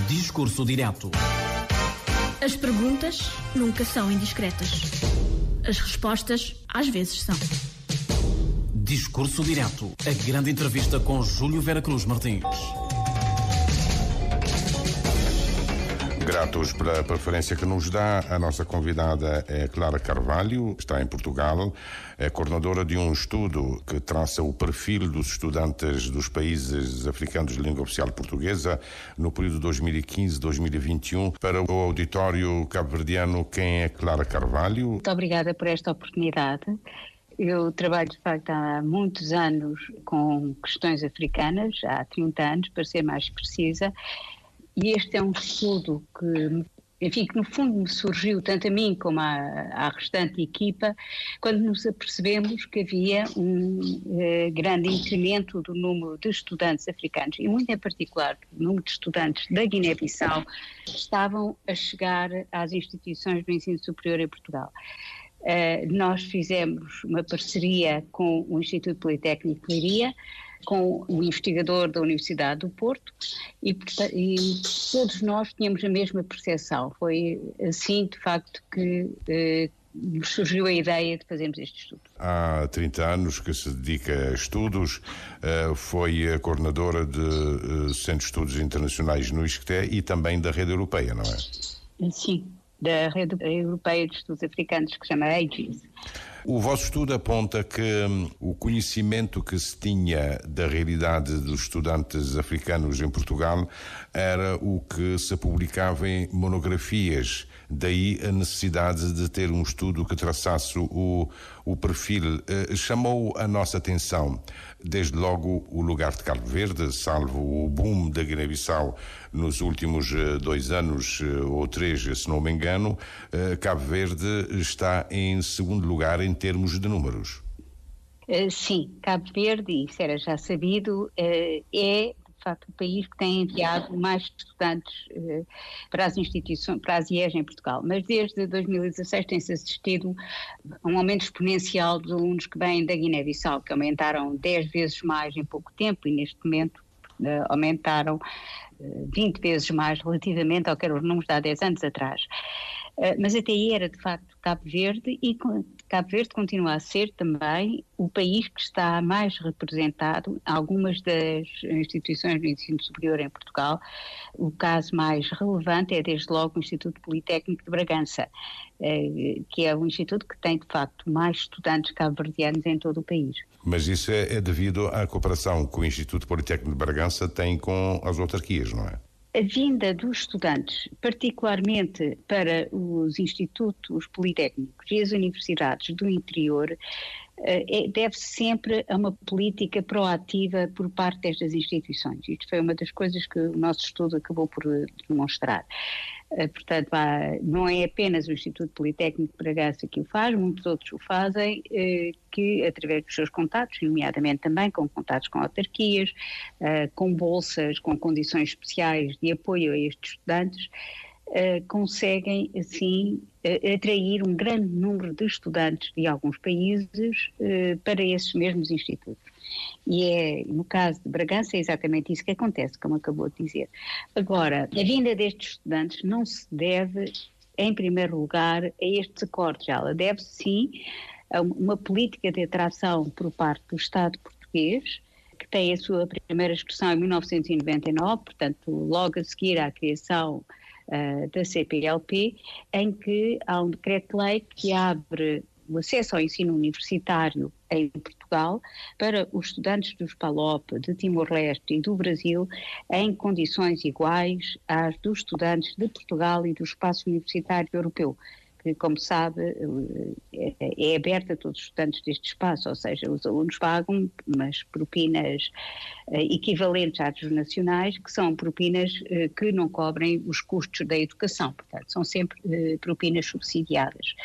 Discurso direto. As perguntas nunca são indiscretas. As respostas, às vezes, são. Discurso direto. A grande entrevista com Júlio Vera Cruz Martins. Gratos pela preferência que nos dá, a nossa convidada é Clara Carvalho, está em Portugal, é coordenadora de um estudo que traça o perfil dos estudantes dos países africanos de língua oficial portuguesa no período 2015-2021. Para o auditório cabo-verdiano, quem é Clara Carvalho? Muito obrigada por esta oportunidade. Eu trabalho, de facto, há muitos anos com questões africanas, há 30 anos, para ser mais precisa. E este é um estudo que no fundo me surgiu, tanto a mim como à restante equipa, quando nos apercebemos que havia um grande incremento do número de estudantes africanos, e muito em particular do número de estudantes da Guiné-Bissau, que estavam a chegar às instituições do ensino superior em Portugal. Nós fizemos uma parceria com o Instituto Politécnico de Leiria, com o investigador da Universidade do Porto e todos nós tínhamos a mesma percepção. Foi assim, de facto, que nos surgiu a ideia de fazermos este estudo. Há 30 anos que se dedica a estudos, foi a coordenadora de Centro de Estudos Internacionais no ISCTE e também da Rede Europeia, não é? Sim, da Rede Europeia de Estudos Africanos, que se chama AGES. O vosso estudo aponta que o conhecimento que se tinha da realidade dos estudantes africanos em Portugal era o que se publicava em monografias, daí a necessidade de ter um estudo que traçasse o perfil. Chamou a nossa atenção, desde logo, o lugar de Cabo Verde, salvo o boom da Guiné-Bissau nos últimos 2 anos ou 3, se não me engano. Cabo Verde está em segundo lugar em termos de números. Sim, Cabo Verde, isso era já sabido, é de facto o país que tem enviado mais estudantes para as instituições, para as IES em Portugal, mas desde 2016 tem-se assistido a um aumento exponencial dos alunos que vêm da Guiné-Bissau, que aumentaram 10 vezes mais em pouco tempo e neste momento aumentaram 20 vezes mais relativamente ao que eram os números de há 10 anos atrás. Mas até aí era de facto Cabo Verde, e Cabo Verde continua a ser também o país que está mais representado em algumas das instituições do ensino superior em Portugal. O caso mais relevante é desde logo o Instituto Politécnico de Bragança, que é o instituto que tem de facto mais estudantes cabo-verdianos em todo o país. Mas isso é devido à cooperação que o Instituto Politécnico de Bragança tem com as autarquias, não é? A vinda dos estudantes, particularmente para os institutos politécnicos e as universidades do interior, deve-se sempre a uma política proativa por parte destas instituições. Isto foi uma das coisas que o nosso estudo acabou por demonstrar. Portanto, não é apenas o Instituto Politécnico de Bragança que o faz, muitos outros o fazem, que através dos seus contatos, nomeadamente também com contatos com autarquias, com bolsas, com condições especiais de apoio a estes estudantes, conseguem assim atrair um grande número de estudantes de alguns países para esses mesmos institutos. E no caso de Bragança é exatamente isso que acontece, como acabou de dizer. Agora, a vinda destes estudantes não se deve, em primeiro lugar, a estes acordos. Ela deve sim a uma política de atração por parte do Estado português, que tem a sua primeira expressão em 1999, portanto logo a seguir à criação da CPLP, em que há um decreto-lei que abre o acesso ao ensino universitário em Portugal para os estudantes dos PALOP, de Timor-Leste e do Brasil em condições iguais às dos estudantes de Portugal e do espaço universitário europeu, que, como sabe, é aberta a todos os estudantes deste espaço, ou seja, os alunos pagam umas propinas equivalentes às dos nacionais, que são propinas que não cobrem os custos da educação, portanto, são sempre propinas subsidiadas.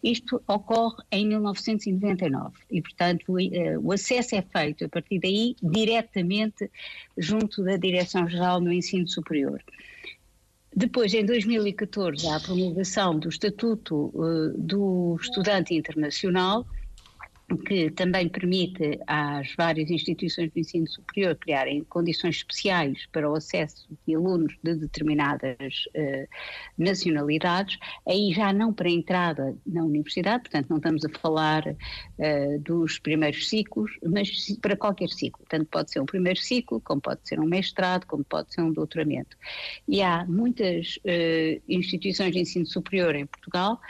Isto ocorre em 1999 e, portanto, o acesso é feito a partir daí diretamente junto da Direção-Geral do Ensino Superior. Depois, em 2014, há a promulgação do Estatuto do Estudante Internacional, que também permite às várias instituições de ensino superior criarem condições especiais para o acesso de alunos de determinadas nacionalidades, aí já não para a entrada na universidade, portanto não estamos a falar dos primeiros ciclos, mas para qualquer ciclo, portanto pode ser um primeiro ciclo, como pode ser um mestrado, como pode ser um doutoramento. E há muitas instituições de ensino superior em Portugal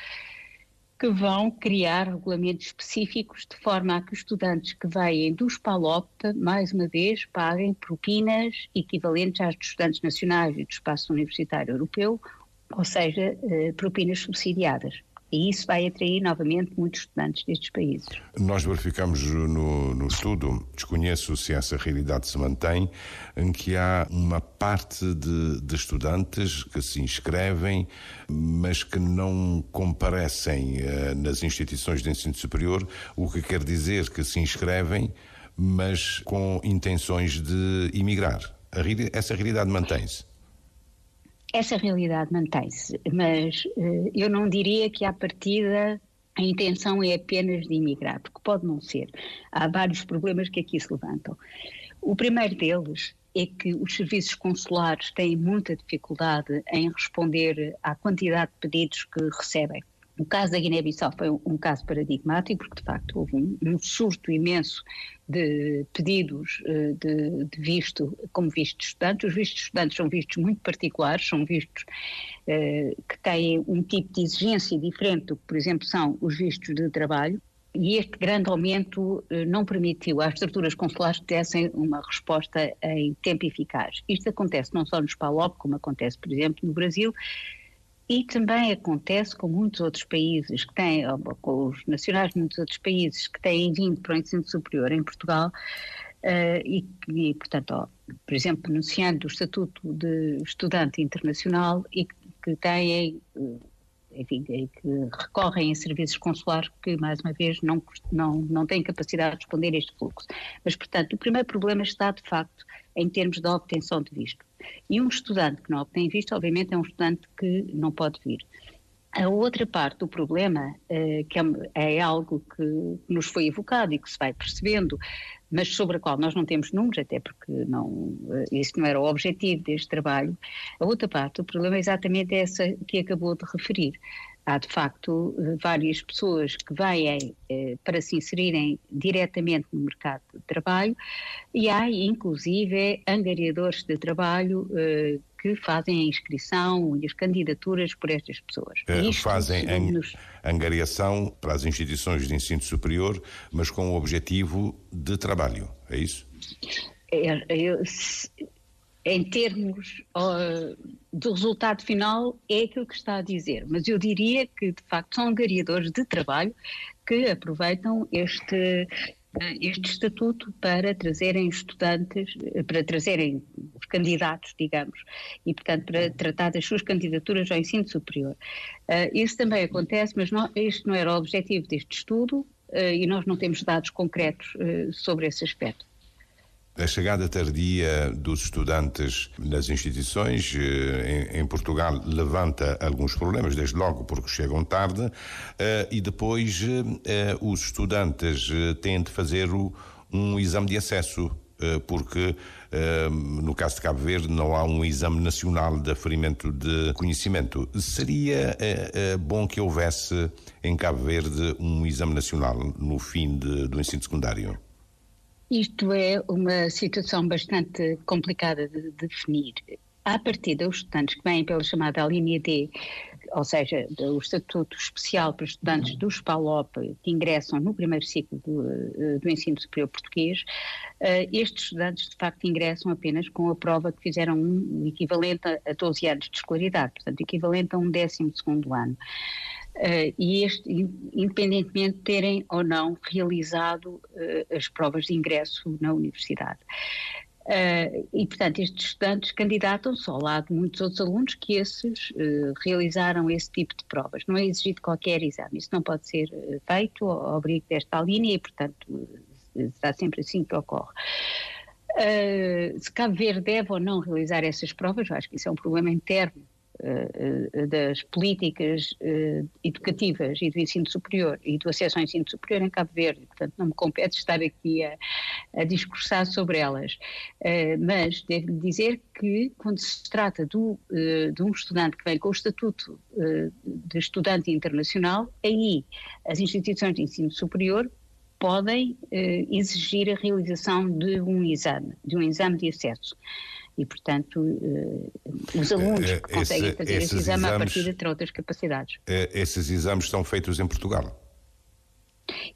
que vão criar regulamentos específicos de forma a que os estudantes que vêm dos PALOP, mais uma vez, paguem propinas equivalentes às dos estudantes nacionais e do espaço universitário europeu, ou seja, propinas subsidiadas. E isso vai atrair novamente muitos estudantes destes países. Nós verificamos no estudo, desconheço se essa realidade se mantém, em que há uma parte de estudantes que se inscrevem, mas que não comparecem nas instituições de ensino superior, o que quer dizer que se inscrevem, mas com intenções de emigrar. Essa realidade mantém-se? Essa realidade mantém-se, mas eu não diria que à partida a intenção é apenas de emigrar, porque pode não ser. Há vários problemas que aqui se levantam. O primeiro deles é que os serviços consulares têm muita dificuldade em responder à quantidade de pedidos que recebem. O caso da Guiné-Bissau foi um caso paradigmático, porque de facto houve um surto imenso de pedidos de visto como visto de estudantes. Os vistos de estudantes são vistos muito particulares, são vistos que têm um tipo de exigência diferente do que, por exemplo, são os vistos de trabalho. E este grande aumento não permitiu às estruturas consulares que dessem uma resposta em tempo eficaz. Isto acontece não só nos PALOP, como acontece, por exemplo, no Brasil, e também acontece com muitos outros países que têm, com os nacionais de muitos outros países que têm vindo para o ensino superior em Portugal e portanto, por exemplo, beneficiando do estatuto de estudante internacional e que têm, enfim, que recorrem a serviços consulares que, mais uma vez, não têm capacidade de responder a este fluxo. Mas, portanto, o primeiro problema está, de facto, em termos da obtenção de visto. E um estudante que não obtém visto, obviamente, é um estudante que não pode vir. A outra parte do problema, que é algo que nos foi evocado e que se vai percebendo, mas sobre a qual nós não temos números, até porque isso não era o objetivo deste trabalho, a outra parte do problema é exatamente essa que acabou de referir. Há, de facto, várias pessoas que vêm para se inserirem diretamente no mercado de trabalho e há, inclusive, angariadores de trabalho que fazem a inscrição e as candidaturas por estas pessoas. Fazem angariação para as instituições de ensino superior, mas com o objetivo de trabalho, é isso? Em termos do resultado final, é aquilo que está a dizer, mas eu diria que, de facto, são angariadores de trabalho que aproveitam este estatuto para trazerem estudantes, para trazerem os candidatos, digamos, e, portanto, para tratar das suas candidaturas ao ensino superior. Isso também acontece, mas este não era o objetivo deste estudo e nós não temos dados concretos sobre esse aspecto. A chegada tardia dos estudantes nas instituições em Portugal levanta alguns problemas, desde logo porque chegam tarde, e depois os estudantes têm de fazer um exame de acesso, porque no caso de Cabo Verde não há um exame nacional de aferimento de conhecimento. Seria bom que houvesse em Cabo Verde um exame nacional no fim do ensino secundário? Isto é uma situação bastante complicada de definir. À partida, os estudantes que vêm pela chamada linha D, ou seja, o Estatuto Especial para Estudantes dos PALOP, que ingressam no primeiro ciclo do ensino superior português, estes estudantes, de facto, ingressam apenas com a prova que fizeram um equivalente a 12 anos de escolaridade, portanto, equivalente a um 12º ano. E independentemente de terem ou não realizado as provas de ingresso na universidade. E, portanto, estes estudantes candidatam-se ao lado de muitos outros alunos que esses realizaram esse tipo de provas. Não é exigido qualquer exame, isso não pode ser feito ao abrigo desta linha e, portanto, será sempre assim que ocorre. Se Cabo Verde deve ou não realizar essas provas, eu acho que isso é um problema interno das políticas educativas e do ensino superior e do acesso ao ensino superior em Cabo Verde, portanto não me compete estar aqui a discursar sobre elas, mas devo dizer que quando se trata de um estudante que vem com o estatuto de estudante internacional, aí as instituições de ensino superior podem exigir a realização de um exame de acesso. E, portanto, os alunos que conseguem fazer esse exame à partida terão outras capacidades. Esses exames são feitos em Portugal?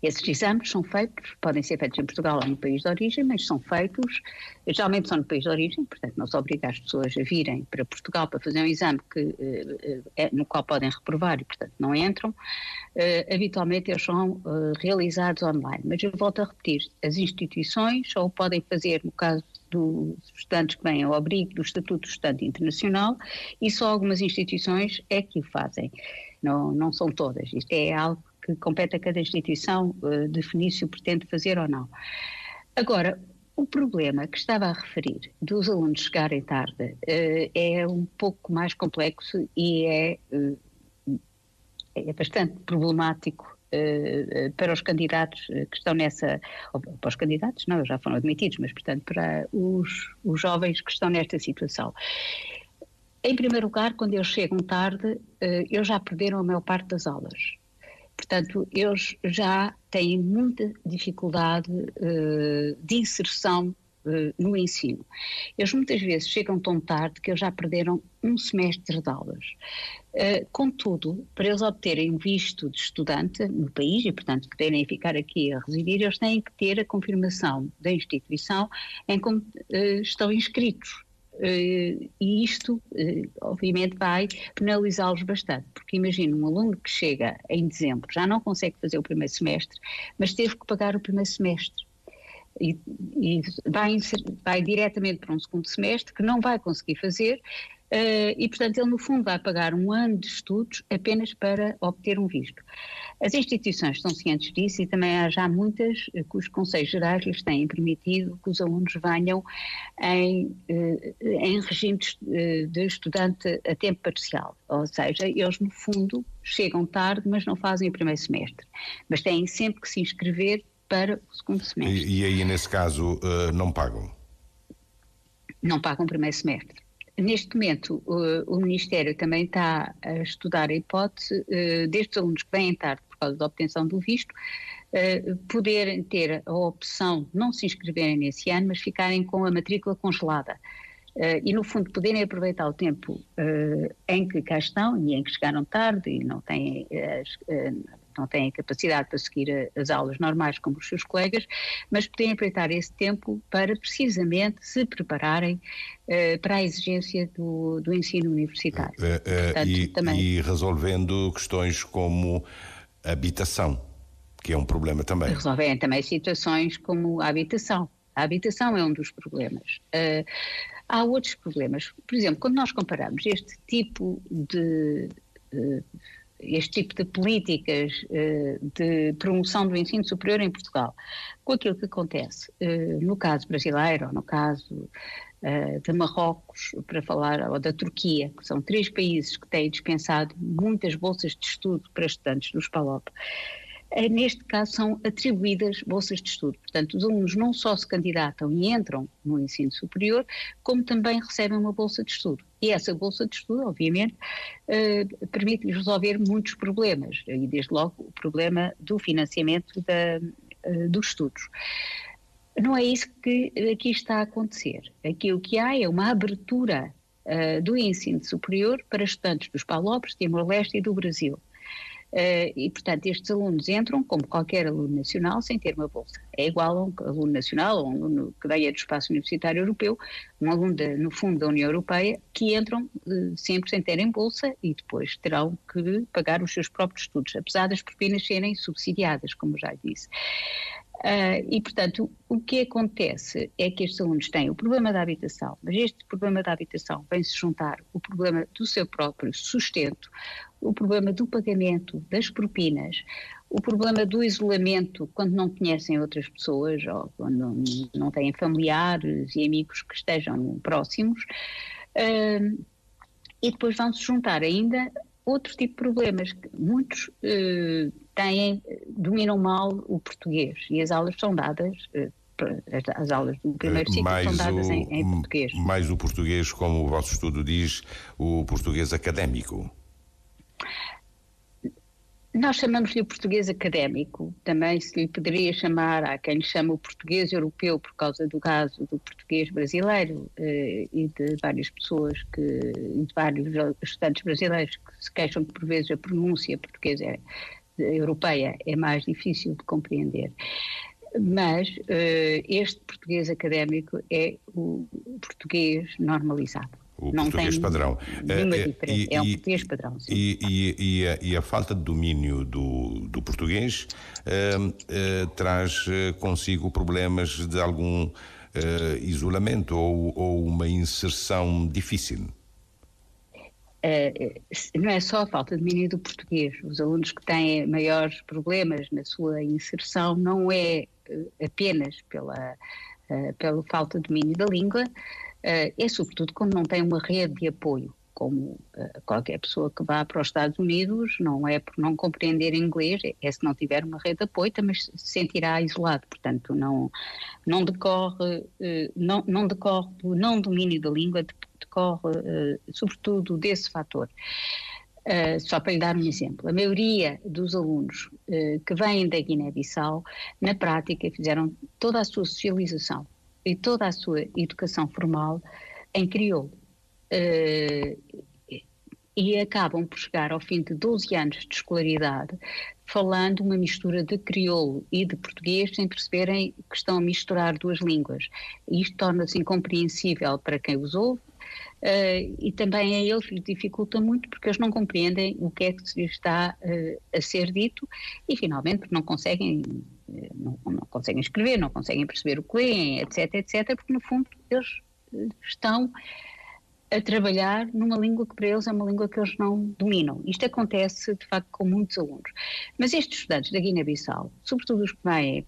Esses exames são feitos, podem ser feitos em Portugal ou no país de origem, mas são feitos, geralmente são no país de origem, portanto não se obriga as pessoas a virem para Portugal para fazer um exame no qual podem reprovar e, portanto, não entram. Habitualmente eles são realizados online, mas eu volto a repetir, as instituições só o podem fazer no caso dos estudantes que vêm ao abrigo do Estatuto de Estudante Internacional e só algumas instituições é que o fazem, não são todas, isto é algo que compete a cada instituição definir se o pretende fazer ou não. Agora, o problema que estava a referir dos alunos chegarem tarde é um pouco mais complexo e é bastante problemático para os candidatos que estão para os candidatos não, já foram admitidos, mas portanto para os jovens que estão nesta situação. Em primeiro lugar, quando eles chegam tarde, eles já perderam a maior parte das aulas. Portanto, eles já têm muita dificuldade de inserção no ensino. Eles muitas vezes chegam tão tarde que eles já perderam um semestre de aulas. Contudo, para eles obterem um visto de estudante no país e, portanto, poderem ficar aqui a residir, eles têm que ter a confirmação da instituição em como estão inscritos. E isto, obviamente, vai penalizá-los bastante, porque imagina um aluno que chega em dezembro, já não consegue fazer o primeiro semestre, mas teve que pagar o primeiro semestre e vai diretamente para um segundo semestre que não vai conseguir fazer e, portanto, ele no fundo vai pagar um ano de estudos apenas para obter um visto. As instituições estão cientes disso e também há já muitas que os conselhos gerais lhes têm permitido que os alunos venham em regime de estudante a tempo parcial, ou seja, eles no fundo chegam tarde, mas não fazem o primeiro semestre, mas têm sempre que se inscrever para o segundo semestre. E aí, nesse caso, não pagam? Não pagam o primeiro semestre. Neste momento, o Ministério também está a estudar a hipótese destes alunos que vêm tarde por causa da obtenção do visto, poderem ter a opção de não se inscreverem nesse ano, mas ficarem com a matrícula congelada. E, no fundo, poderem aproveitar o tempo em que cá estão e em que chegaram tarde e não têm a capacidade para seguir as aulas normais como os seus colegas, mas poderem aproveitar esse tempo para precisamente se prepararem para a exigência do ensino universitário. Portanto, e resolvendo questões como habitação, que é um problema também. Resolvem também situações como a habitação. A habitação é um dos problemas. Há outros problemas. Por exemplo, quando nós comparamos este tipo de políticas de promoção do ensino superior em Portugal com aquilo que acontece no caso brasileiro ou no caso de Marrocos, para falar, ou da Turquia, que são 3 países que têm dispensado muitas bolsas de estudo para estudantes dos PALOP. Neste caso são atribuídas bolsas de estudo, portanto os alunos não só se candidatam e entram no ensino superior, como também recebem uma bolsa de estudo. E essa bolsa de estudo, obviamente, permite-lhes resolver muitos problemas, e desde logo o problema do financiamento dos estudos. Não é isso que aqui está a acontecer. Aqui o que há é uma abertura do ensino superior para estudantes dos PALOP, Timor-Leste e do Brasil. E, portanto, estes alunos entram como qualquer aluno nacional sem ter uma bolsa. É igual a um aluno nacional ou um aluno que venha do espaço universitário europeu, um aluno, no fundo, da União Europeia, que entram sempre sem terem bolsa e depois terão que pagar os seus próprios estudos, apesar das propinas serem subsidiadas, como já disse. E, portanto, o que acontece é que estes alunos têm o problema da habitação, mas este problema da habitação vem-se juntar o problema do seu próprio sustento, o problema do pagamento das propinas, o problema do isolamento quando não conhecem outras pessoas ou quando não têm familiares e amigos que estejam próximos. E depois vão-se juntar ainda outro tipo de problemas. Muitos dominam mal o português e as aulas são dadas, as aulas do primeiro ciclo são dadas em português. Mais o português, como o vosso estudo diz, o português académico. Nós chamamos-lhe o português académico, também se lhe poderia chamar, há quem lhe chama o português europeu por causa do caso do português brasileiro e de várias pessoas, de vários estudantes brasileiros que se queixam que por vezes a pronúncia portuguesa europeia é mais difícil de compreender. Mas este português académico é o português normalizado. O não português tem padrão. Nenhuma diferença. É um português padrão, sim. E a falta de domínio do português traz consigo problemas de algum isolamento ou uma inserção difícil? Não é só a falta de domínio do português. Os alunos que têm maiores problemas na sua inserção não é apenas pela falta de domínio da língua, é sobretudo quando não tem uma rede de apoio, como qualquer pessoa que vá para os Estados Unidos, não é por não compreender inglês, é se não tiver uma rede de apoio, também se sentirá isolado, portanto não decorre do não domínio da língua, decorre sobretudo desse fator. Só para lhe dar um exemplo, a maioria dos alunos que vêm da Guiné-Bissau, na prática fizeram toda a sua socialização e toda a sua educação formal em crioulo. E acabam por chegar ao fim de 12 anos de escolaridade falando uma mistura de crioulo e de português sem perceberem que estão a misturar duas línguas. E isto torna-se incompreensível para quem os ouve e também a eles lhes dificulta muito porque eles não compreendem o que é que se está a ser dito e finalmente não conseguem escrever, não conseguem perceber o que leem, etc, porque no fundo eles estão a trabalhar numa língua que para eles é uma língua que eles não dominam. Isto acontece, de facto, com muitos alunos. Mas estes estudantes da Guiné-Bissau, sobretudo os que vêm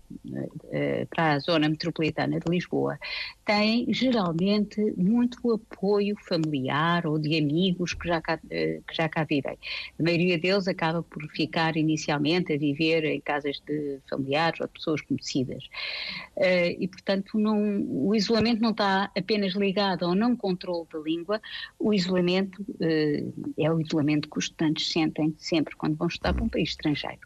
para a zona metropolitana de Lisboa, têm geralmente muito apoio familiar ou de amigos que já cá vivem. A maioria deles acaba por ficar inicialmente a viver em casas de familiares ou de pessoas conhecidas. E, portanto, o isolamento não está apenas ligado ao não controle da língua. O isolamento é o isolamento que os estudantes sentem sempre quando vão estudar para um país estrangeiro.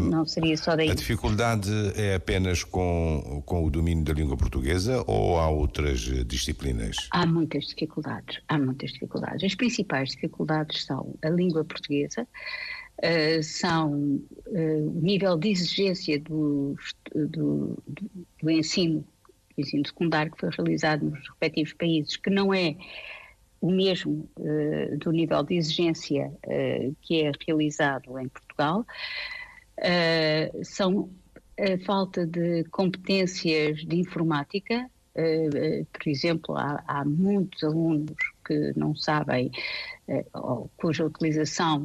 Não seria só daí. A dificuldade é apenas com o domínio da língua portuguesa ou há outras disciplinas? Há muitas dificuldades. As principais dificuldades são a língua portuguesa, são o nível de exigência do ensino secundário que foi realizado nos respectivos países, que não é o mesmo do nível de exigência que é realizado em Portugal, são a falta de competências de informática, por exemplo, há muitos alunos que não sabem, cuja utilização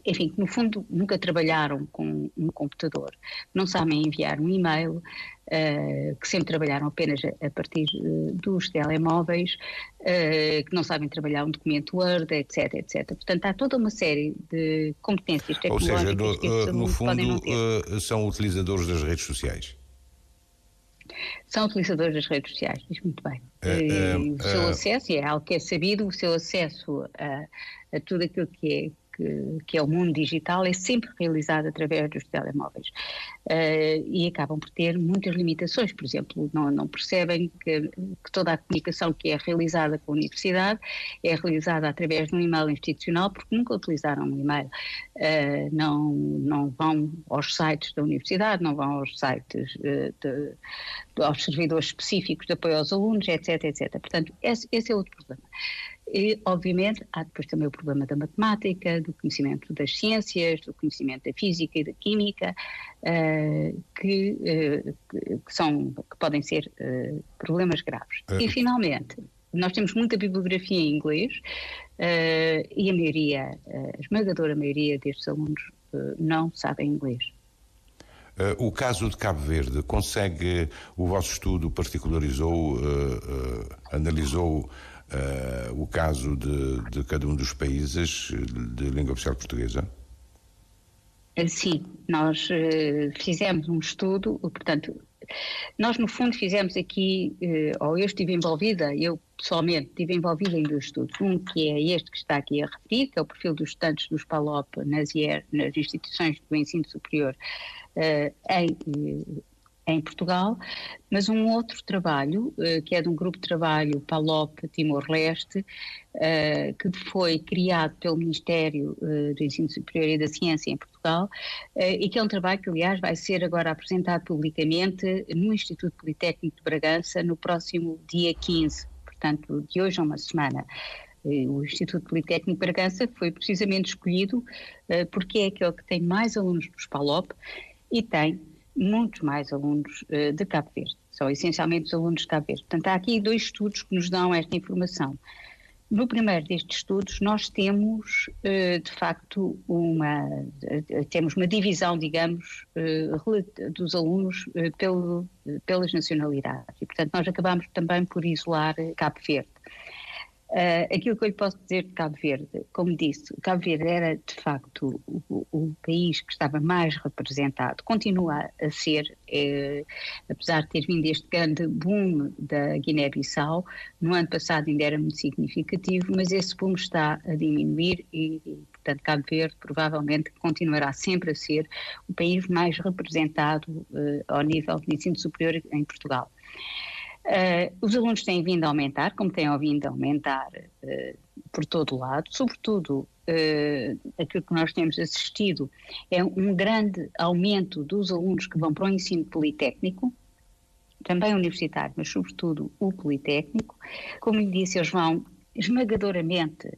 enfim, que no fundo nunca trabalharam com um computador, não sabem enviar um e-mail, que sempre trabalharam apenas a partir dos telemóveis, que não sabem trabalhar um documento Word, etc. Portanto, há toda uma série de competências tecnológicas. Ou seja, no fundo, são utilizadores das redes sociais. São utilizadores das redes sociais, diz muito bem. O seu acesso, e é algo que é sabido, o seu acesso a tudo aquilo que é o mundo digital é sempre realizado através dos telemóveis e acabam por ter muitas limitações. Por exemplo, não percebem que toda a comunicação que é realizada com a universidade é realizada através de um e-mail institucional porque nunca utilizaram um e-mail. Não vão aos sites da universidade, não vão aos sites aos servidores específicos de apoio aos alunos, etc. Portanto, esse é outro problema. E, obviamente, há depois também o problema da matemática, do conhecimento das ciências, do conhecimento da física e da química, que podem ser problemas graves. E, finalmente, nós temos muita bibliografia em inglês e a esmagadora maioria destes alunos não sabem inglês. O caso de Cabo Verde, o vosso estudo particularizou, analisou o caso de cada um dos países de língua oficial portuguesa? Sim, nós fizemos um estudo, portanto, nós no fundo fizemos aqui, ou eu estive envolvida, eu pessoalmente estive envolvida em 2 estudos, um que é este que está aqui a referir, que é o perfil dos estudantes dos PALOP nas instituições do ensino superior em Portugal, mas um outro trabalho, que é de um grupo de trabalho PALOP Timor-Leste, que foi criado pelo Ministério do Ensino Superior e da Ciência em Portugal, e que é um trabalho que, aliás, vai ser agora apresentado publicamente no Instituto Politécnico de Bragança no próximo dia 15, portanto, de hoje a uma semana. O Instituto Politécnico de Bragança foi precisamente escolhido porque é aquele que tem mais alunos dos PALOP e tem muitos mais alunos de Cabo Verde. São essencialmente os alunos de Cabo Verde. Portanto, há aqui 2 estudos que nos dão esta informação. No primeiro destes estudos, nós temos, de facto, temos uma divisão, digamos, dos alunos pelas nacionalidades. E, portanto, nós acabamos também por isolar Cabo Verde. Aquilo que eu lhe posso dizer de Cabo Verde, como disse, Cabo Verde era de facto o país que estava mais representado, continua a ser, apesar de ter vindo este grande boom da Guiné-Bissau, no ano passado ainda era muito significativo, mas esse boom está a diminuir e portanto Cabo Verde provavelmente continuará sempre a ser o país mais representado ao nível de ensino superior em Portugal. Os alunos têm vindo a aumentar, como têm vindo a aumentar por todo o lado, sobretudo aquilo que nós temos assistido é um grande aumento dos alunos que vão para o ensino politécnico, também universitário, mas sobretudo o politécnico. Como lhe disse, eles vão esmagadoramente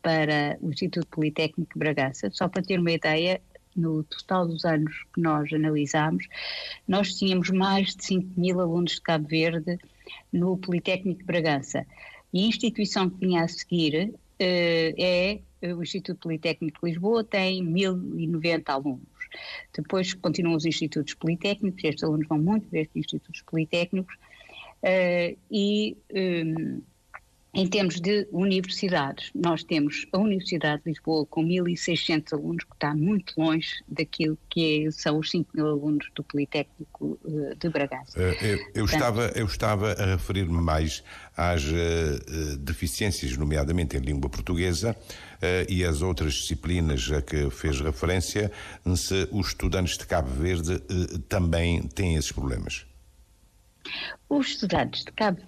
para o Instituto Politécnico de Bragança. Só para ter uma ideia, no total dos anos que nós analisámos, nós tínhamos mais de 5.000 alunos de Cabo Verde no Politécnico de Bragança. E a instituição que vinha a seguir é o Instituto Politécnico de Lisboa, tem 1.090 alunos. Depois continuam os institutos politécnicos, estes alunos vão muito para estes institutos politécnicos, em termos de universidades, nós temos a Universidade de Lisboa com 1.600 alunos, que está muito longe daquilo que são os 5.000 alunos do Politécnico de Bragança. Eu estava a referir-me mais às deficiências, nomeadamente em língua portuguesa, e as outras disciplinas a que fez referência, se os estudantes de Cabo Verde também têm esses problemas. Os estudantes de Cabo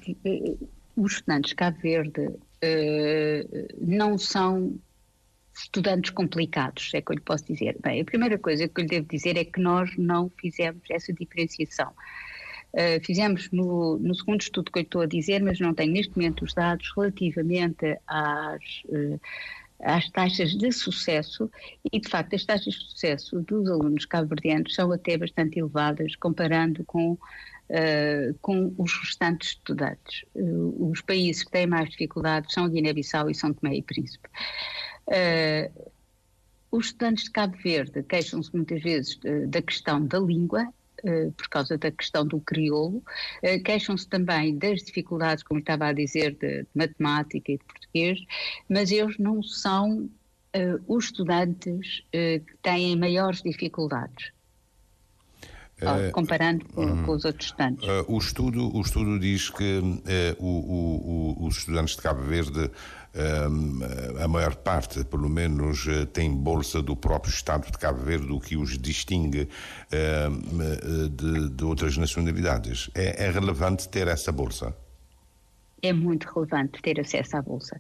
Verde não são estudantes complicados, é que eu lhe posso dizer. Bem, a primeira coisa que eu lhe devo dizer é que nós não fizemos essa diferenciação. Fizemos no segundo estudo que eu lhe estou a dizer, mas não tenho neste momento os dados relativamente às taxas de sucesso, e de facto as taxas de sucesso dos alunos cabo-verdianos são até bastante elevadas comparando com os restantes estudantes. Os países que têm mais dificuldades são a Guiné-Bissau e São Tomé e Príncipe. Os estudantes de Cabo Verde queixam-se muitas vezes da questão da língua, por causa da questão do crioulo, queixam-se também das dificuldades, como eu estava a dizer, de matemática e de português, mas eles não são os estudantes que têm maiores dificuldades. Comparando com os outros estudantes. O estudo diz que os estudantes de Cabo Verde, a maior parte, pelo menos, tem bolsa do próprio Estado de Cabo Verde, o que os distingue de outras nacionalidades. É relevante ter essa bolsa? É muito relevante ter acesso à bolsa.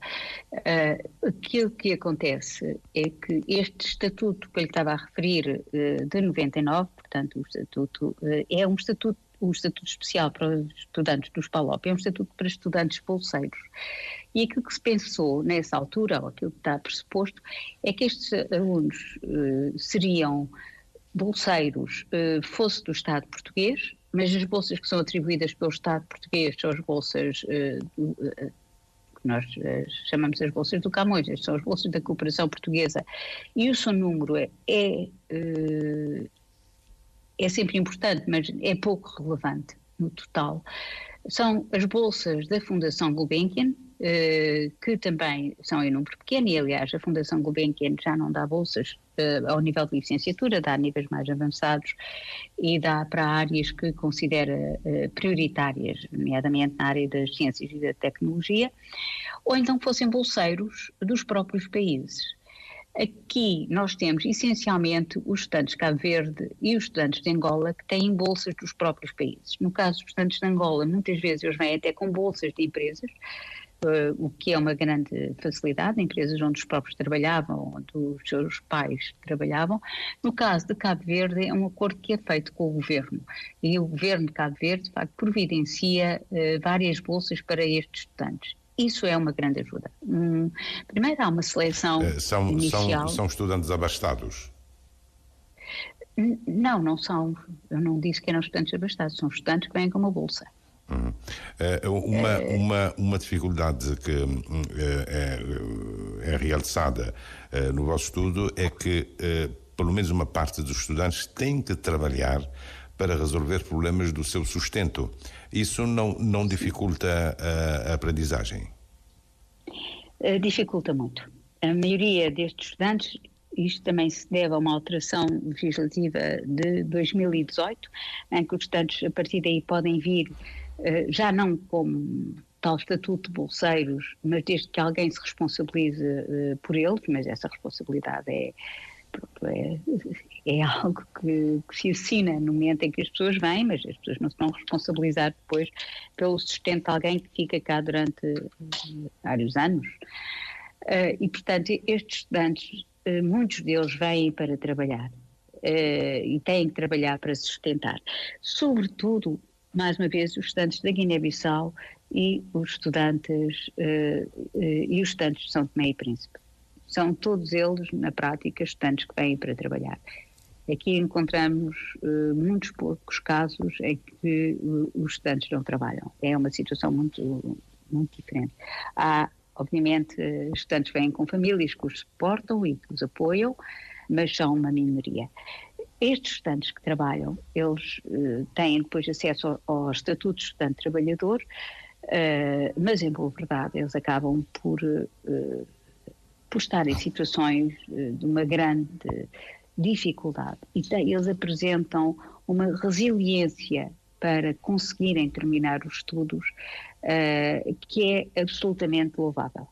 Aquilo que acontece é que este estatuto que eu lhe estava a referir, de 99, portanto o estatuto é um estatuto especial para os estudantes dos PALOP, é um estatuto para estudantes bolseiros. E aquilo que se pensou nessa altura, ou aquilo que está pressuposto, é que estes alunos seriam bolseiros, fosse do Estado português, mas as bolsas que são atribuídas pelo Estado português são as bolsas que nós chamamos as bolsas do Camões, são as bolsas da cooperação portuguesa, e o seu número é sempre importante, mas é pouco relevante no total, são as bolsas da Fundação Gulbenkian, que também são em número pequeno, e aliás a Fundação Gulbenkian já não dá bolsas ao nível de licenciatura, dá a níveis mais avançados e dá para áreas que considera prioritárias, nomeadamente na área das ciências e da tecnologia, ou então fossem bolseiros dos próprios países. Aqui nós temos essencialmente os estudantes de Cabo Verde e os estudantes de Angola que têm bolsas dos próprios países. No caso dos estudantes de Angola, muitas vezes eles vêm até com bolsas de empresas, o que é uma grande facilidade, empresas onde os próprios trabalhavam, onde os seus pais trabalhavam. No caso de Cabo Verde, é um acordo que é feito com o governo, e o governo de Cabo Verde, de facto, providencia várias bolsas para estes estudantes. Isso é uma grande ajuda. Primeiro há uma seleção inicial. São estudantes abastados? Não são. Eu não disse que eram estudantes abastados, são estudantes que vêm com uma bolsa. Uma dificuldade que é realçada no vosso estudo é que pelo menos uma parte dos estudantes tem que trabalhar para resolver problemas do seu sustento. Isso não dificulta a aprendizagem? Dificulta muito. A maioria destes estudantes, isto também se deve a uma alteração legislativa de 2018, em que os estudantes a partir daí podem vir já não como tal estatuto de bolseiros, mas desde que alguém se responsabilize por eles, mas essa responsabilidade é algo que se assina no momento em que as pessoas vêm, mas as pessoas não se vão responsabilizar depois pelo sustento de alguém que fica cá durante vários anos. E, portanto, estes estudantes, muitos deles vêm para trabalhar e têm que trabalhar para se sustentar. Sobretudo, mais uma vez, os estudantes da Guiné-Bissau e os estudantes de São Tomé e Príncipe. São todos eles, na prática, estudantes que vêm para trabalhar. Aqui encontramos muitos poucos casos em que os estudantes não trabalham. É uma situação muito, muito diferente. Há, obviamente, estudantes que vêm com famílias que os suportam e que os apoiam, mas são uma minoria. Estes estudantes que trabalham, eles têm depois acesso ao estatuto de estudante trabalhador, mas em boa verdade eles acabam por estar em situações de uma grande dificuldade, e eles apresentam uma resiliência para conseguirem terminar os estudos que é absolutamente louvável.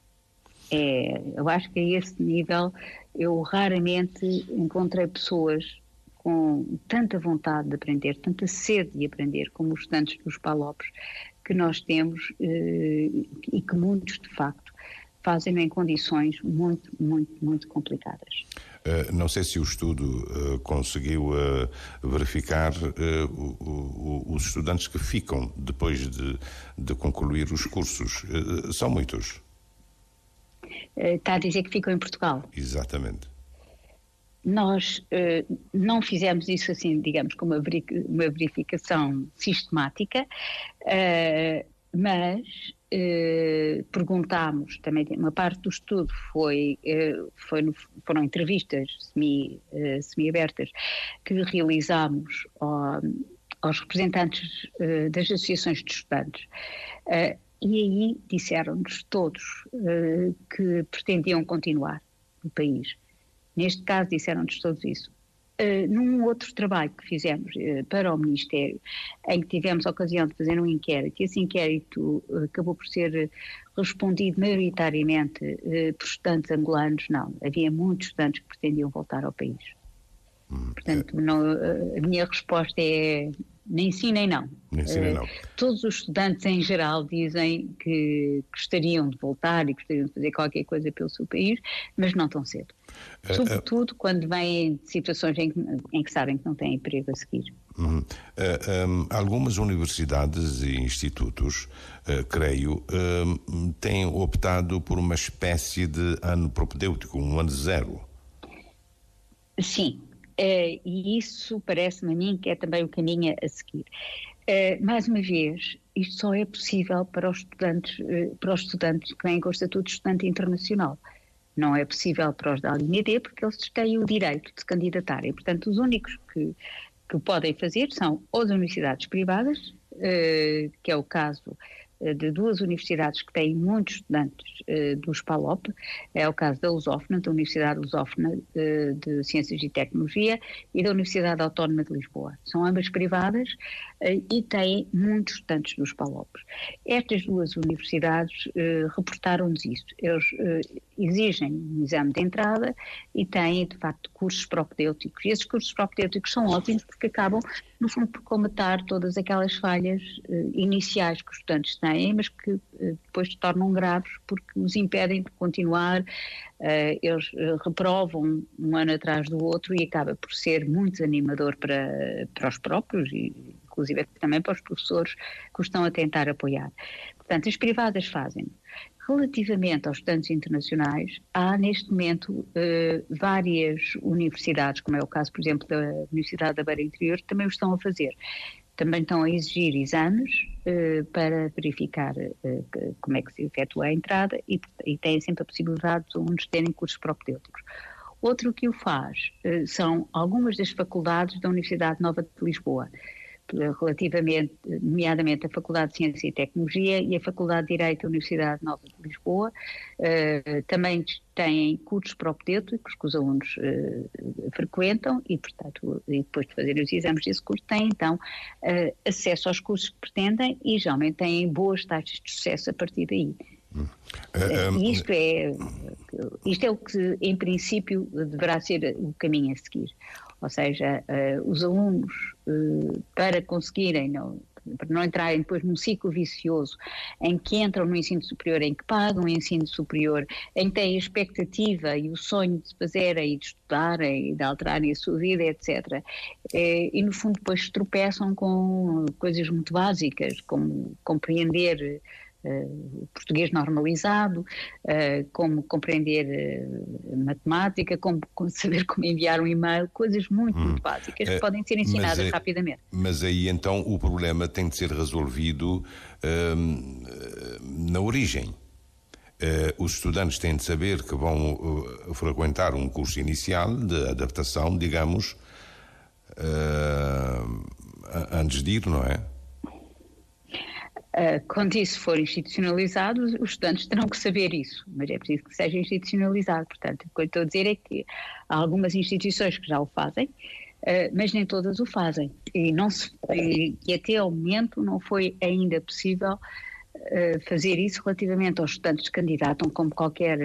Eu acho que a esse nível eu raramente encontrei pessoas com tanta vontade de aprender, tanta sede de aprender como os estudantes dos PALOPs que nós temos e que muitos de facto fazem em condições muito, muito, muito complicadas. Não sei se o estudo conseguiu verificar os estudantes que ficam depois de concluir os cursos. São muitos? Está a dizer que ficam em Portugal? Exatamente. Nós não fizemos isso assim, digamos, com uma verificação sistemática, mas perguntámos, também uma parte do estudo foram entrevistas semi-abertas que realizámos aos representantes das associações de estudantes, e aí disseram-nos todos que pretendiam continuar no país. Neste caso disseram-nos todos isso. Num outro trabalho que fizemos para o Ministério, em que tivemos a ocasião de fazer um inquérito, e esse inquérito acabou por ser respondido maioritariamente por estudantes angolanos, não. Havia muitos estudantes que pretendiam voltar ao país. Portanto, a minha resposta é nem sim nem não. Nem sim nem não. Todos os estudantes em geral dizem que gostariam de voltar e gostariam de fazer qualquer coisa pelo seu país, mas não tão cedo. Sobretudo quando vêm de situações em que sabem que não têm emprego a seguir. Algumas universidades e institutos, creio, têm optado por uma espécie de ano propedêutico, um ano zero. Sim. E isso parece-me a mim que é também o caminho a seguir. Mais uma vez, isto só é possível para os estudantes que vêm com o estatuto de estudante internacional. Não é possível para os da linha D porque eles têm o direito de se candidatarem. Portanto, os únicos que que podem fazer são as universidades privadas, que é o caso de duas universidades que têm muitos estudantes dos PALOP, é o caso da Lusófona, da Universidade Lusófona de Ciências e Tecnologia, e da Universidade Autónoma de Lisboa. São ambas privadas e têm muitos estudantes dos PALOP. Estas duas universidades reportaram-nos isso. Eles exigem um exame de entrada e têm, de facto, cursos propedêuticos. E esses cursos propedêuticos são ótimos porque acabam, no fundo, por comatar todas aquelas falhas iniciais que os estudantes têm, mas que depois se tornam graves porque os impedem de continuar, eles reprovam um ano atrás do outro e acaba por ser muito desanimador para os próprios e inclusive também para os professores que os estão a tentar apoiar. Portanto, as privadas fazem. Relativamente aos estudantes internacionais, há neste momento várias universidades, como é o caso, por exemplo, da Universidade da Beira Interior, que também o estão a fazer. Também estão a exigir exames para verificar como é que se efetua a entrada e têm sempre a possibilidade de alunos terem cursos propedêuticos. Outro que o faz são algumas das faculdades da Universidade Nova de Lisboa, relativamente, nomeadamente a Faculdade de Ciência e Tecnologia e a Faculdade de Direito da Universidade Nova de Lisboa, também têm cursos propedêuticos que os alunos frequentam e, portanto, e depois de fazer os exames desse curso, têm então acesso aos cursos que pretendem e geralmente têm boas taxas de sucesso a partir daí. E isto é o que, em princípio, deverá ser o caminho a seguir. Ou seja, os alunos, para conseguirem, para não entrarem depois num ciclo vicioso em que entram no ensino superior, em que pagam o ensino superior, em que têm a expectativa e o sonho de se fazerem e de estudarem e de alterarem a sua vida, etc. E no fundo depois tropeçam com coisas muito básicas, como compreender o português normalizado, como compreender matemática, como saber como enviar um e-mail, coisas muito básicas que podem ser ensinadas rapidamente. Mas aí então o problema tem de ser resolvido na origem. Os estudantes têm de saber que vão frequentar um curso inicial de adaptação, digamos, antes de ir, não é? Quando isso for institucionalizado, os estudantes terão que saber isso, mas é preciso que seja institucionalizado. Portanto, o que eu estou a dizer é que há algumas instituições que já o fazem, mas nem todas o fazem. E até ao momento não foi ainda possível fazer isso relativamente aos estudantes que se candidatam, como qualquer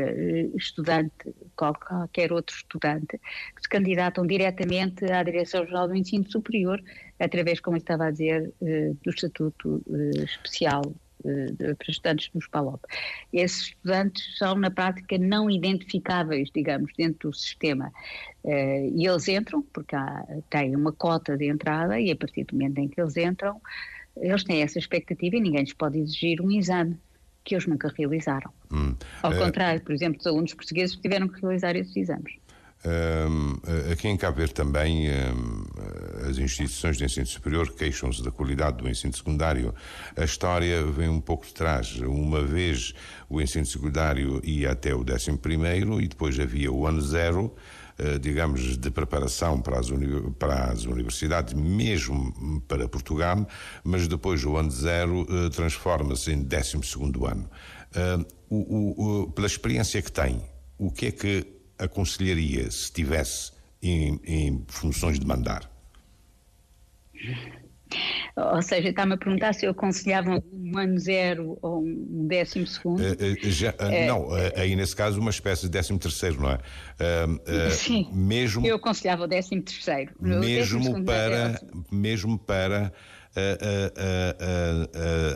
estudante, qualquer outro estudante, que se candidatam diretamente à Direção-Geral do Ensino Superior, através, como eu estava a dizer, do Estatuto Especial para estudantes dos PALOP. Esses estudantes são, na prática, não identificáveis, digamos, dentro do sistema. E eles entram, porque têm uma cota de entrada, e a partir do momento em que eles entram, eles têm essa expectativa e ninguém lhes pode exigir um exame que eles nunca realizaram. Ao contrário, por exemplo, os alunos portugueses tiveram que realizar esses exames. Aqui em Cabo Verde também as instituições de ensino superior queixam-se da qualidade do ensino secundário. A história vem um pouco de trás. Uma vez o ensino secundário ia até o 11º e depois havia o ano zero, digamos, de preparação para as universidades, mesmo para Portugal, mas depois o ano zero transforma-se em 12º ano. Pela experiência que tem, o que é que aconselharia se estivesse em funções de mandar? Ou seja, está-me a perguntar se eu aconselhava um ano zero ou um 12º? Não, aí nesse caso uma espécie de 13º, não é? Sim, mesmo, eu aconselhava o 13º. Mesmo para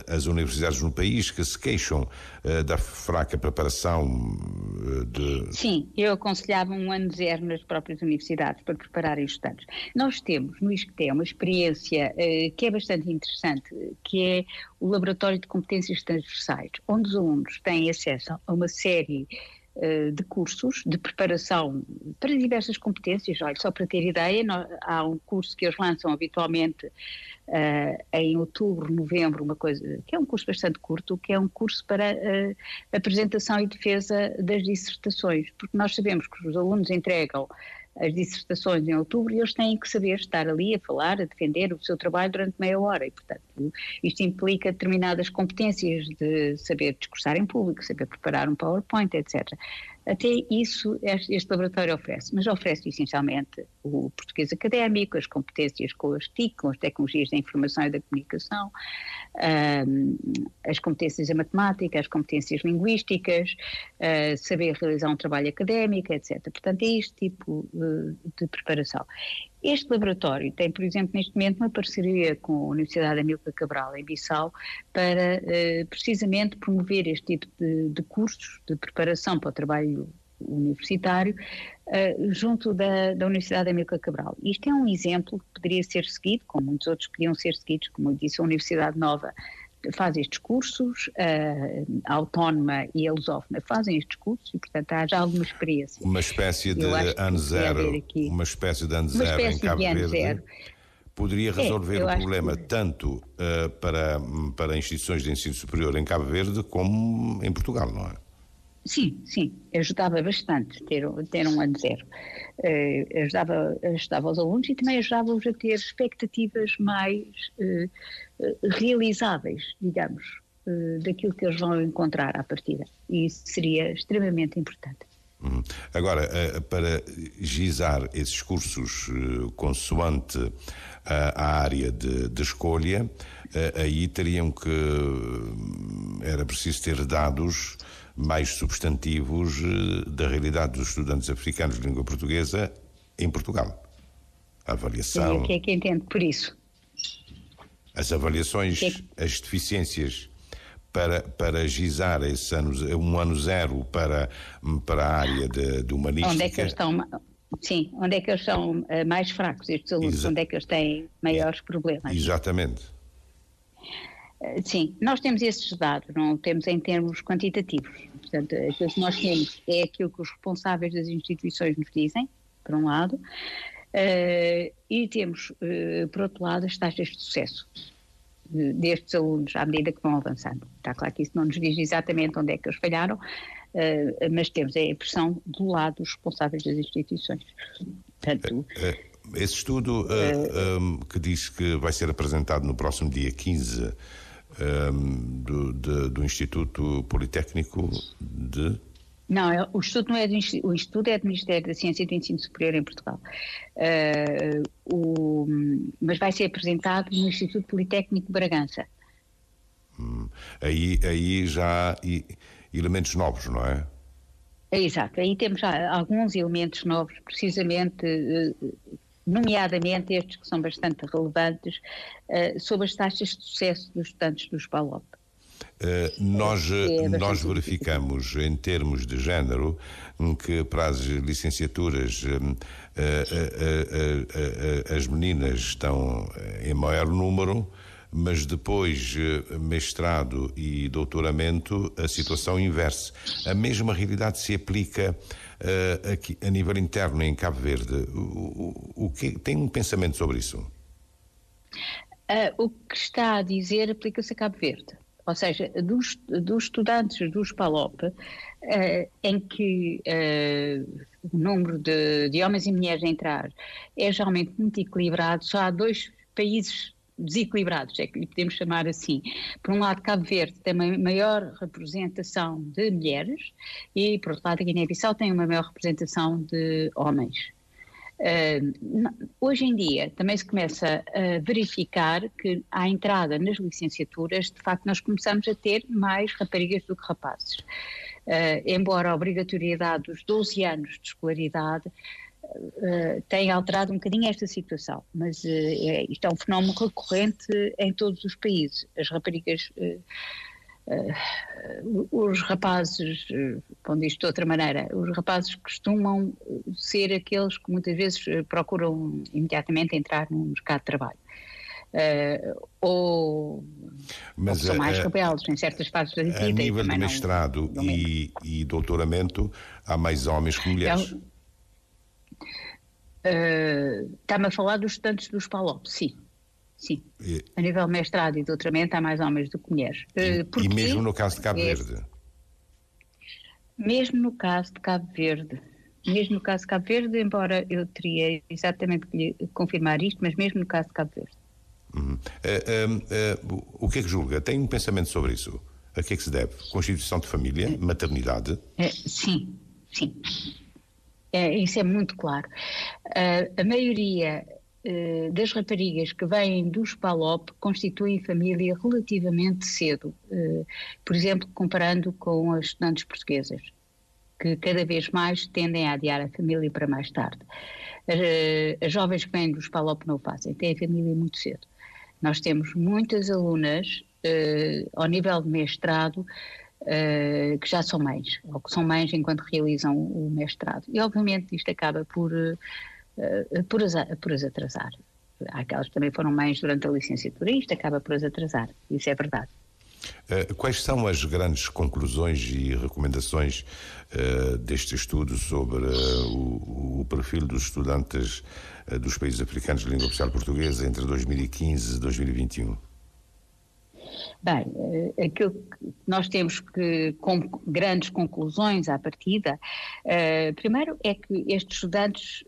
as universidades no país que se queixam da fraca preparação Sim, eu aconselhava um ano zero nas próprias universidades para prepararem os estudantes. Nós temos no ISCTE uma experiência que é bastante interessante, que é o Laboratório de Competências Transversais, onde os alunos têm acesso a uma série de cursos de preparação para diversas competências. Olha, só para ter ideia, há um curso que eles lançam habitualmente em outubro, novembro, uma coisa que é um curso bastante curto, que é um curso para apresentação e defesa das dissertações, porque nós sabemos que os alunos entregam as dissertações em outubro e eles têm que saber estar ali a falar, a defender o seu trabalho durante meia hora e, portanto, isto implica determinadas competências de saber discursar em público, saber preparar um PowerPoint, etc. Até isso este laboratório oferece, mas oferece essencialmente o português académico, as competências com as TIC, com as tecnologias da informação e da comunicação, as competências em matemática, as competências linguísticas, saber realizar um trabalho académico, etc. Portanto, é este tipo de preparação. Este laboratório tem, por exemplo, neste momento uma parceria com a Universidade Amílcar Cabral, em Bissau, para precisamente promover este tipo de cursos de preparação para o trabalho universitário junto da Universidade Amílcar Cabral. Isto é um exemplo que poderia ser seguido, como muitos outros podiam ser seguidos, como eu disse, a Universidade Nova faz estes cursos, a Autónoma e a Lusófona fazem estes cursos e, portanto, há já alguma experiência. Uma espécie de ano zero, uma espécie de ano zero em Cabo Verde poderia resolver o problema tanto para instituições de ensino superior em Cabo Verde como em Portugal, não é? Sim, ajudava bastante ter um ano zero. Ajudava os alunos e também ajudava-os a ter expectativas mais realizáveis, digamos, daquilo que eles vão encontrar à partida. E isso seria extremamente importante. Agora, para gizar esses cursos consoante a área de escolha, aí era preciso ter dados mais substantivos da realidade dos estudantes africanos de língua portuguesa em Portugal. A avaliação... E o que é que entende por isso? As avaliações, as deficiências para gizar esse um ano zero para a área de humanística... Onde é que eles estão... Sim, onde é que eles são mais fracos, estes alunos, onde é que eles têm maiores problemas? Exatamente. Sim, nós temos esses dados, não temos em termos quantitativos. Portanto, aquilo que nós temos é aquilo que os responsáveis das instituições nos dizem, por um lado, e temos, por outro lado, as taxas de sucesso destes alunos à medida que vão avançando. Está claro que isso não nos diz exatamente onde é que eles falharam, mas temos a impressão do lado dos responsáveis das instituições. Portanto, esse estudo que diz que vai ser apresentado no próximo dia 15 do Instituto Politécnico de... Não, o estudo não é o estudo é do Ministério da Ciência e do Ensino Superior em Portugal. Mas vai ser apresentado no Instituto Politécnico de Bragança. Aí já há elementos novos, não é? Exato, aí temos já alguns elementos novos, precisamente, nomeadamente estes que são bastante relevantes, sobre as taxas de sucesso dos estudantes dos PALOP. Nós verificamos, em termos de género, que para as licenciaturas as meninas estão em maior número, mas depois mestrado e doutoramento a situação inversa. A mesma realidade se aplica aqui a nível interno em Cabo Verde. Tem um pensamento sobre isso? O que está a dizer aplica-se a Cabo Verde. Ou seja, dos estudantes dos PALOP, em que o número de homens e mulheres a entrar é geralmente muito equilibrado, só há dois países desequilibrados, é que lhe podemos chamar assim. Por um lado, Cabo Verde tem uma maior representação de mulheres e, por outro lado, a Guiné-Bissau tem uma maior representação de homens. Hoje em dia também se começa a verificar que à entrada nas licenciaturas, de facto, nós começamos a ter mais raparigas do que rapazes. Embora a obrigatoriedade dos 12 anos de escolaridade tem alterado um bocadinho esta situação, mas isto é um fenómeno recorrente em todos os países. As raparigas, os rapazes, pondo isto de outra maneira, os rapazes costumam ser aqueles que muitas vezes procuram imediatamente entrar no mercado de trabalho. Ou são mais rebeldes em certas fases da vida. A nível de mestrado e doutoramento, há mais homens que mulheres. Está-me a falar dos estudantes dos PALOP, sim. A nível de mestrado e doutoramento há mais homens do que mulheres. E mesmo no caso de Cabo Verde? Mesmo no caso de Cabo Verde, Mesmo no caso de Cabo Verde, embora eu teria exatamente que lhe confirmar isto, mas mesmo no caso de Cabo Verde. O que é que julga? Tem um pensamento sobre isso? A que é que se deve? Constituição de família? Maternidade? Sim. Isso é muito claro. A maioria das raparigas que vêm dos PALOP constituem família relativamente cedo. Por exemplo, comparando com as estudantes portuguesas, que cada vez mais tendem a adiar a família para mais tarde. As jovens que vêm dos PALOP não o fazem, têm a família muito cedo. Nós temos muitas alunas ao nível de mestrado que já são mães, ou que são mães enquanto realizam o mestrado. E obviamente isto acaba por as atrasar. Há aquelas que também foram mães durante a licenciatura e isto acaba por as atrasar, isso é verdade. Quais são as grandes conclusões e recomendações deste estudo sobre o perfil dos estudantes dos países africanos de língua oficial portuguesa entre 2015 e 2021? Bem, aquilo que nós temos como grandes conclusões à partida, primeiro é que estes estudantes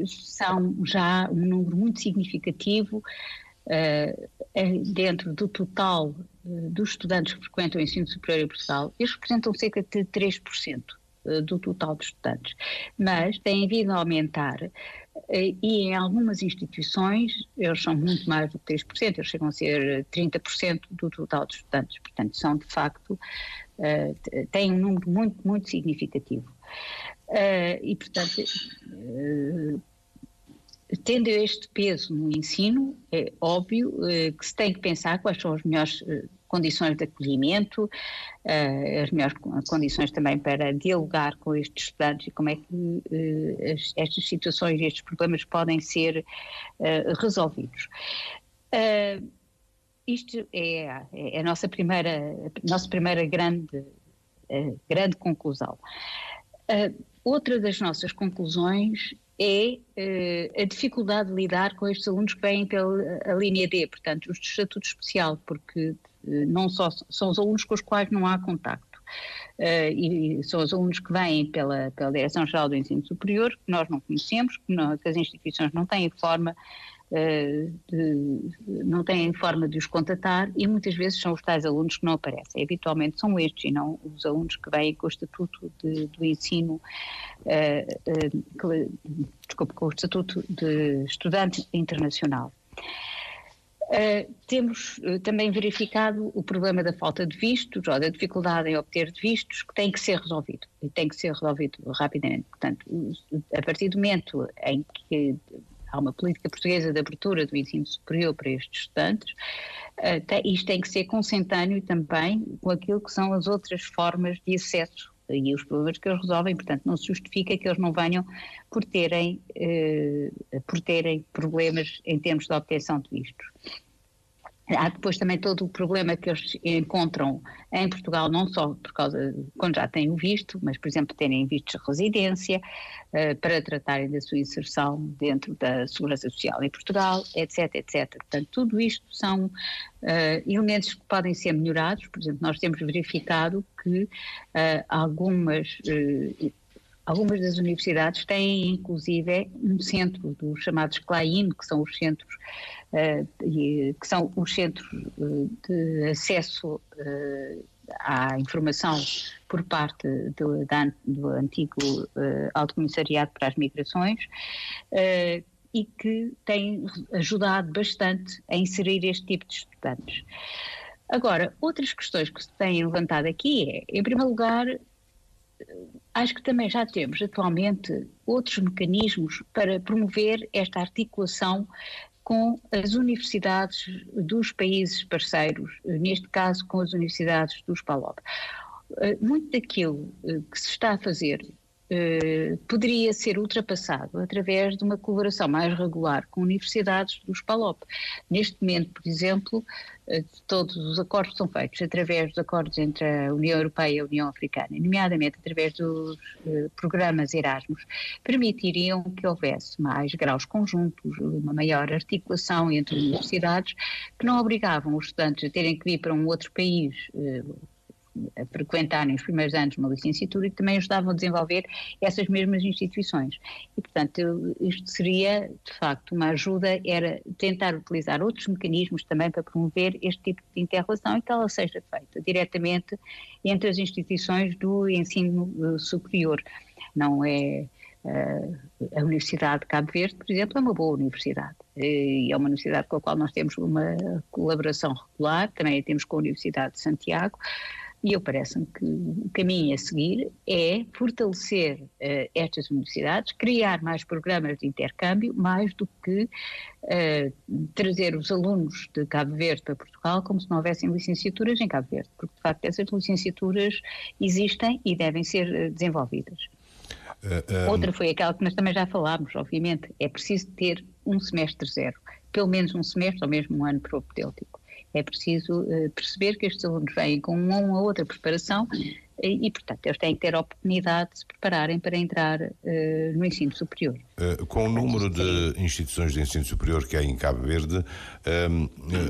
são já um número muito significativo dentro do total dos estudantes que frequentam o ensino superior em Portugal. Eles representam cerca de 3% do total de estudantes, mas têm vindo a aumentar e em algumas instituições eles são muito mais do que 3%, eles chegam a ser 30% do total de estudantes, portanto são de facto, têm um número muito, muito significativo. E portanto, tendo este peso no ensino, é óbvio que se tem que pensar quais são as melhores condições de acolhimento, as melhores condições também para dialogar com estes estudantes e como é que estas situações e estes problemas podem ser resolvidos. Isto é a nossa primeira grande conclusão. Outra das nossas conclusões é a dificuldade de lidar com estes alunos que vêm pela linha D, portanto, os de estatuto especial, porque não só são os alunos com os quais não há contacto, e são os alunos que vêm pela Direção-Geral do Ensino Superior, que nós não conhecemos, que as instituições não têm forma de os contatar, e muitas vezes são os tais alunos que não aparecem. Habitualmente são estes e não os alunos que vêm com o estatuto do ensino, com o estatuto de estudante internacional. Temos também verificado o problema da falta de vistos ou da dificuldade em obter vistos, que tem que ser resolvido e tem que ser resolvido rapidamente. Portanto, a partir do momento em que há uma política portuguesa de abertura do ensino superior para estes estudantes, isto tem que ser consentâneo também com aquilo que são as outras formas de acesso e os problemas que eles resolvem. Portanto, não se justifica que eles não venham por terem problemas em termos de obtenção de vistos. Há depois também todo o problema que eles encontram em Portugal, não só por causa, quando já têm o visto, mas, por exemplo, terem vistos de residência, para tratarem da sua inserção dentro da Segurança Social em Portugal, etc, etc. Portanto, tudo isto são elementos que podem ser melhorados. Por exemplo, nós temos verificado que algumas das universidades têm, inclusive, um centro dos chamados CLAIN, que são os centros de acesso à informação por parte do antigo Alto Comissariado para as Migrações, e que têm ajudado bastante a inserir este tipo de estudantes. Agora, outras questões que se têm levantado aqui é, em primeiro lugar, acho que também já temos atualmente outros mecanismos para promover esta articulação com as universidades dos países parceiros, neste caso com as universidades dos PALOP. Muito daquilo que se está a fazer poderia ser ultrapassado através de uma colaboração mais regular com universidades dos PALOP. Neste momento, por exemplo, todos os acordos são feitos através dos acordos entre a União Europeia e a União Africana, nomeadamente através dos programas Erasmus, permitiriam que houvesse mais graus conjuntos, uma maior articulação entre universidades, que não obrigavam os estudantes a terem que vir para um outro país, a frequentarem os primeiros anos de uma licenciatura e que também ajudavam a desenvolver essas mesmas instituições. E, portanto, isto seria, de facto, uma ajuda, era tentar utilizar outros mecanismos também para promover este tipo de inter-relação e que ela seja feita diretamente entre as instituições do ensino superior. Não é... a Universidade de Cabo Verde, por exemplo, é uma boa universidade e é uma universidade com a qual nós temos uma colaboração regular, também a temos com a Universidade de Santiago, e eu parece-me que o caminho a seguir é fortalecer estas universidades, criar mais programas de intercâmbio, mais do que trazer os alunos de Cabo Verde para Portugal como se não houvessem licenciaturas em Cabo Verde, porque de facto essas licenciaturas existem e devem ser desenvolvidas. Outra foi aquela que nós também já falámos, obviamente, é preciso ter um semestre zero, pelo menos um semestre ou mesmo um ano propedêutico. É preciso perceber que estes alunos vêm com uma ou outra preparação e, portanto, eles têm que ter a oportunidade de se prepararem para entrar no ensino superior. Com o número de instituições de ensino superior que há em Cabo Verde,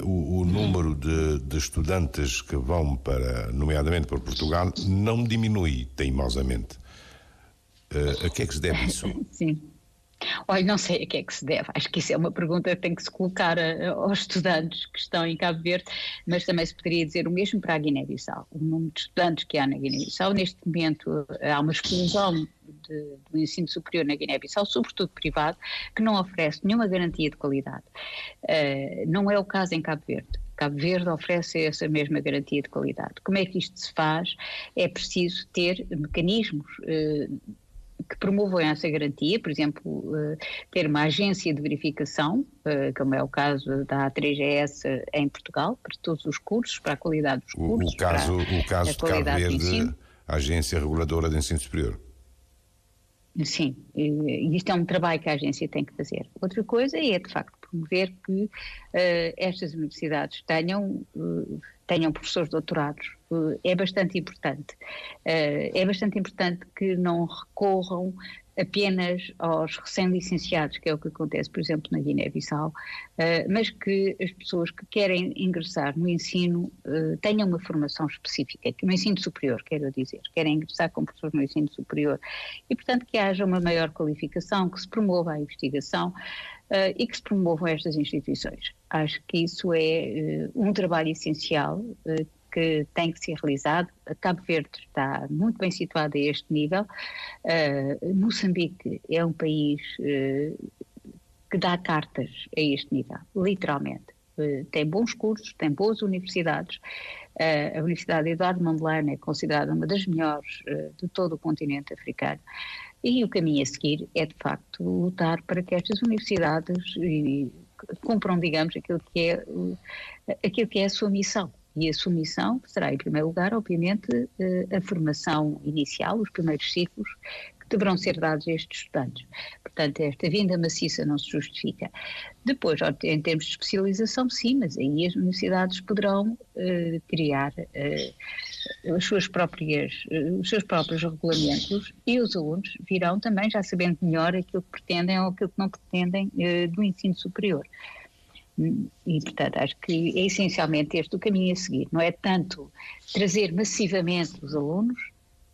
o número de estudantes que vão nomeadamente para Portugal, não diminui teimosamente. A que é que se deve isso? Sim. Olha, não sei a que é que se deve. Acho que isso é uma pergunta que tem que se colocar aos estudantes que estão em Cabo Verde, mas também se poderia dizer o mesmo para a Guiné-Bissau. O número de estudantes que há na Guiné-Bissau, neste momento há uma explosão do ensino superior na Guiné-Bissau, sobretudo privado, que não oferece nenhuma garantia de qualidade. Não é o caso em Cabo Verde. Cabo Verde oferece essa mesma garantia de qualidade. Como é que isto se faz? É preciso ter mecanismos que promovam essa garantia, por exemplo, ter uma agência de verificação, como é o caso da A3GS em Portugal, para todos os cursos, para a qualidade dos cursos. O caso de Cabo Verde, a Agência Reguladora de Ensino Superior. Sim, e isto é um trabalho que a agência tem que fazer. Outra coisa é, de facto, promover que estas universidades tenham professores doutorados. É bastante importante. É bastante importante que não recorram apenas aos recém-licenciados, que é o que acontece, por exemplo, na Guiné-Bissau, mas que as pessoas que querem ingressar no ensino tenham uma formação específica, no ensino superior, quero dizer, querem ingressar como professores no ensino superior e, portanto, que haja uma maior qualificação, que se promova a investigação e que se promovam estas instituições. Acho que isso é um trabalho essencial que tem que ser realizado. Cabo Verde está muito bem situado a este nível. Moçambique é um país que dá cartas a este nível, literalmente. Tem bons cursos, tem boas universidades. A Universidade Eduardo Mondlane é considerada uma das melhores de todo o continente africano. E o caminho a seguir é, de facto, lutar para que estas universidades cumpram, digamos, aquilo que é a sua missão. E a sua missão será, em primeiro lugar, obviamente, a formação inicial, os primeiros ciclos, que deverão ser dados a estes estudantes. Portanto, esta vinda maciça não se justifica. Depois, em termos de especialização, sim, mas aí as universidades poderão criar os seus próprios regulamentos e os alunos virão também já sabendo melhor aquilo que pretendem ou aquilo que não pretendem do ensino superior. E, portanto, acho que é essencialmente este o caminho a seguir. Não é tanto trazer massivamente os alunos,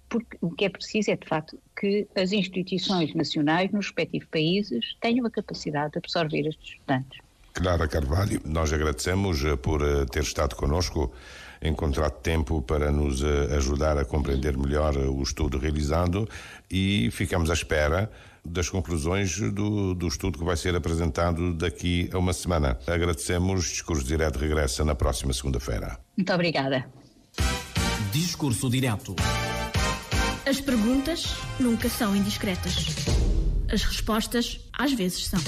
porque o que é preciso é, de facto, que as instituições nacionais nos respectivos países tenham a capacidade de absorver estes estudantes. Clara Carvalho, nós agradecemos por ter estado connosco, encontrado tempo para nos ajudar a compreender melhor o estudo realizado e ficamos à espera das conclusões do estudo que vai ser apresentado daqui a uma semana. Agradecemos. Discurso Direto regressa na próxima segunda-feira. Muito obrigada. Discurso Direto. As perguntas nunca são indiscretas. As respostas às vezes são.